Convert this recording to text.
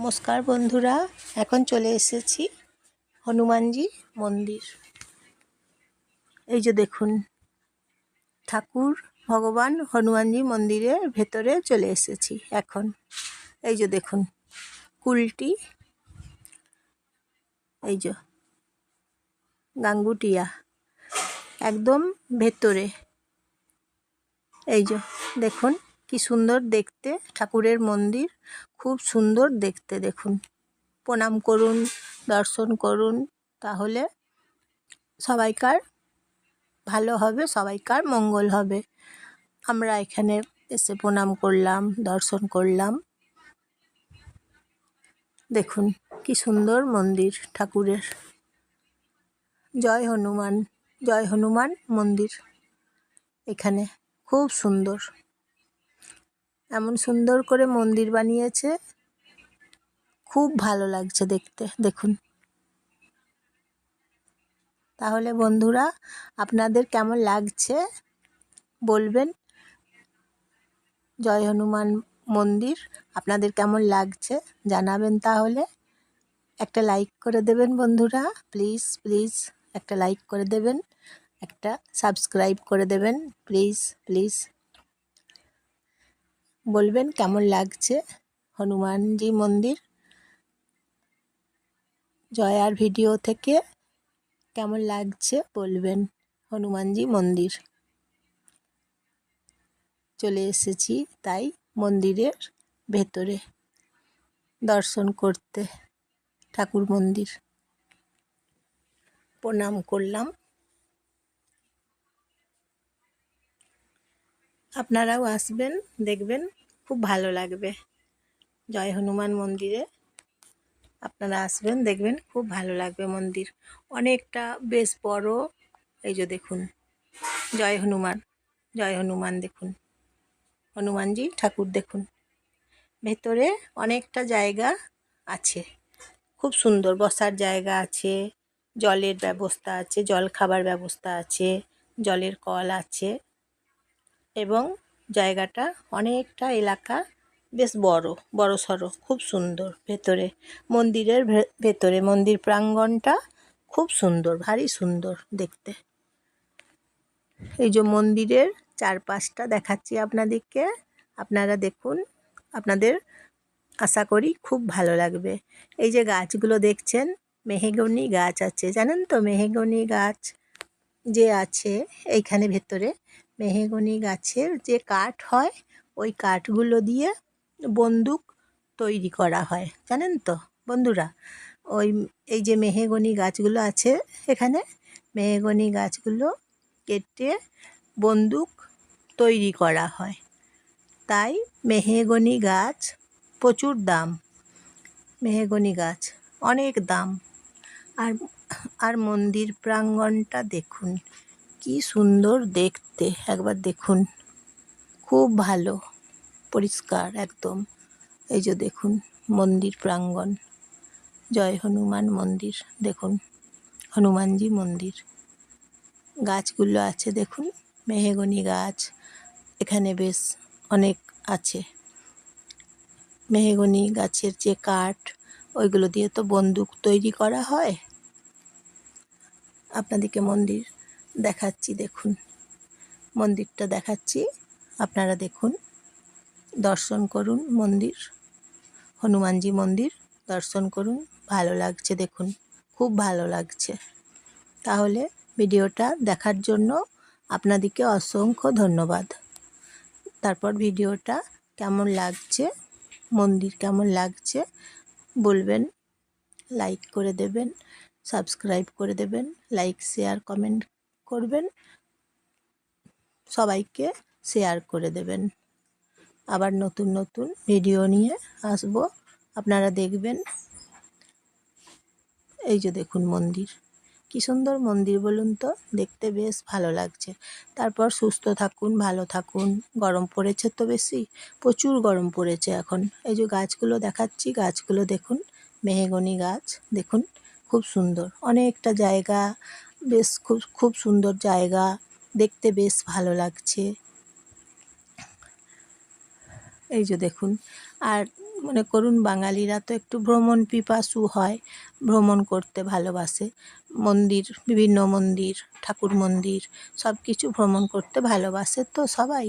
নমস্কার বন্ধুরা, এখন চলে এসেছি হনুমানজি মন্দির। এই যে দেখুন, ঠাকুর ভগবান হনুমানজি মন্দিরের ভেতরে চলে এসেছি এখন। এই যে দেখুন কুলটি, এই যে গাঙ্গুটিয়া একদম ভেতরে। এই যে দেখুন কি সুন্দর দেখতে ঠাকুরের মন্দির, খুব সুন্দর দেখতে। দেখুন, প্রণাম করুন, দর্শন করুন, তাহলে সবাইকার ভালো হবে, সবাইকার মঙ্গল হবে। আমরা এখানে এসে প্রণাম করলাম, দর্শন করলাম। দেখুন কি সুন্দর মন্দির ঠাকুরের। জয় হনুমান, জয় হনুমান মন্দির। এখানে খুব সুন্দর, এমন সুন্দর করে মন্দির বানিয়েছে, খুব ভালো লাগছে দেখতে। দেখুন, তাহলে বন্ধুরা আপনাদের কেমন লাগছে বলবেন। জয় হনুমান মন্দির আপনাদের কেমন লাগছে জানাবেন। তাহলে একটা লাইক করে দেবেন বন্ধুরা, প্লিজ প্লিজ একটা লাইক করে দেবেন, একটা সাবস্ক্রাইব করে দেবেন, প্লিজ প্লিজ। বলবেন কেমন লাগছে হনুমানজি মন্দির। জয়ার ভিডিও থেকে কেমন লাগছে বলবেন। হনুমানজি মন্দির চলে এসেছি তাই মন্দিরের ভেতরে দর্শন করতে। ঠাকুর মন্দির প্রণাম করলাম। আপনারাও আসবেন, দেখবেন খুব ভালো লাগবে। জয় হনুমান মন্দিরে আপনারা আসবেন, দেখবেন খুব ভালো লাগবে। মন্দির অনেকটা বেশ বড়। এই যে দেখুন, জয় হনুমান, জয় হনুমান। দেখুন হনুমানজি ঠাকুর, দেখুন ভেতরে অনেকটা জায়গা আছে, খুব সুন্দর বসার জায়গা আছে, জলের ব্যবস্থা আছে, জল খাবার ব্যবস্থা আছে, জলের কল আছে, এবং জায়গাটা অনেকটা এলাকা বেশ বড় সড়ো, খুব সুন্দর। ভেতরে মন্দিরের ভেতরে মন্দির প্রাঙ্গণটা খুব সুন্দর, ভারী সুন্দর দেখতে। এই যে মন্দিরের চারপাশটা দেখাচ্ছি আপনাদেরকে, আপনারা দেখুন, আপনাদের আশা করি খুব ভালো লাগবে। এই যে গাছগুলো দেখছেন, মেহগনি গাছ আছে, জানেন তো? মেহগনি গাছ যে আছে এইখানে ভেতরে, মেহগনি গাছের যে কাঠ হয়, ওই কাঠগুলো দিয়ে বন্দুক তৈরি করা হয়, জানেন তো বন্ধুরা? এই যে মেহগনি গাছগুলো আছে এখানে, মেহগনি গাছগুলো কেটে বন্দুক তৈরি করা হয়। তাই মেহগনি গাছ প্রচুর দাম, মেহগনি গাছ অনেক দাম। আর আর মন্দির প্রাঙ্গণটা দেখুন কি সুন্দর দেখতে, একবার দেখুন, খুব ভালো, পরিষ্কার একদম। এই যে দেখুন মন্দির প্রাঙ্গণ, জয় হনুমান মন্দির। দেখুন হনুমানজি মন্দির, গাছগুলো আছে দেখুন, মেহগনি গাছ এখানে বেশ অনেক আছে। মেহগনি গাছের যে কাঠ, ওইগুলো দিয়ে তো বন্দুক তৈরি করা হয়। আপনাদেরকে মন্দির দেখাচ্ছি, দেখুন মন্দিরটা দেখাচ্ছি, আপনারা দেখুন, দর্শন করুন মন্দির, হনুমানজি মন্দির দর্শন করুন। ভালো লাগছে, দেখুন খুব ভালো লাগছে। তাহলে ভিডিওটা দেখার জন্য আপনাদেরকে অসংখ্য ধন্যবাদ। তারপর ভিডিওটা কেমন লাগছে, মন্দির কেমন লাগছে বলবেন, লাইক করে দেবেন, সাবস্ক্রাইব করে দেবেন, লাইক শেয়ার কমেন্ট করবেন, সবাইকে শেয়ার করে দেবেন। আবার নতুন নতুন ভিডিও নিয়ে আসব, আপনারা দেখবেন। এই যে দেখুন মন্দির, কি সুন্দর মন্দির বলুন তো, দেখতে বেশ ভালো লাগছে। তারপর সুস্থ থাকুন, ভালো থাকুন। গরম পড়েছে তো বেশি, প্রচুর গরম পড়েছে এখন। এই যে গাছগুলো দেখাচ্ছি, গাছগুলো দেখুন, মেহগনি গাছ দেখুন, খুব সুন্দর। অনেকটা জায়গা, বেশ খুব খুব সুন্দর জায়গা, দেখতে বেশ ভালো লাগছে। এই যে দেখুন, আর মনে করুন বাঙালিরা তো একটু ভ্রমণ পিপাসু হয়, ভ্রমণ করতে ভালোবাসে, মন্দির বিভিন্ন মন্দির ঠাকুর মন্দির সব কিছু ভ্রমণ করতে ভালোবাসে তো সবাই।